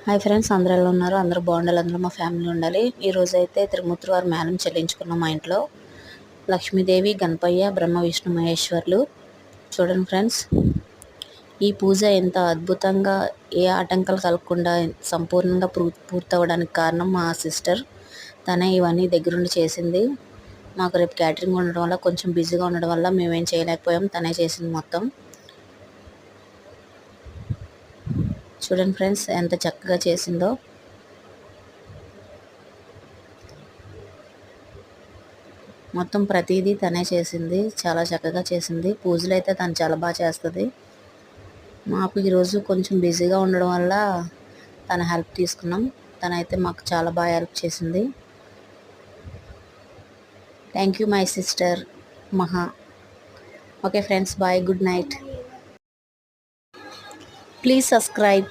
Hi friends, అందరూ ఎలా ఉన్నారు? అందరూ బాగుండాలి, అందరూ మా ఫ్యామిలీ ఉండాలి. ఈరోజు అయితే త్రిమూర్తుల వారి మేళం చెల్లించుకున్నాం మా ఇంట్లో. లక్ష్మీదేవి, గణపయ్య, బ్రహ్మ, విష్ణు, మహేశ్వర్లు. చూడండి ఫ్రెండ్స్, ఈ పూజ ఎంత అద్భుతంగా, ఏ ఆటంకాలు కలగకుండా సంపూర్ణంగా పూర్తవడానికి కారణం మా సిస్టర్. తనే ఇవన్నీ దగ్గరుండి చేసింది. మాకు రేపు క్యాటరింగ్ ఉండడం వల్ల, కొంచెం బిజీగా ఉండడం వల్ల మేమేం చేయలేకపోయాం. తనే చేసింది మొత్తం. చూడండి ఫ్రెండ్స్, ఎంత చక్కగా చేసిందో. మొత్తం ప్రతిదీ తనే చేసింది, చాలా చక్కగా చేసింది. పూజలు అయితే తను చాలా బాగా చేస్తుంది. మాకు ఈరోజు కొంచెం బిజీగా ఉండడం వల్ల తన హెల్ప్ తీసుకున్నాం. తనైతే మాకు చాలా బాగా హెల్ప్ చేసింది. Thank you my sister Maha. Okay friends, bye, good night. Please subscribe.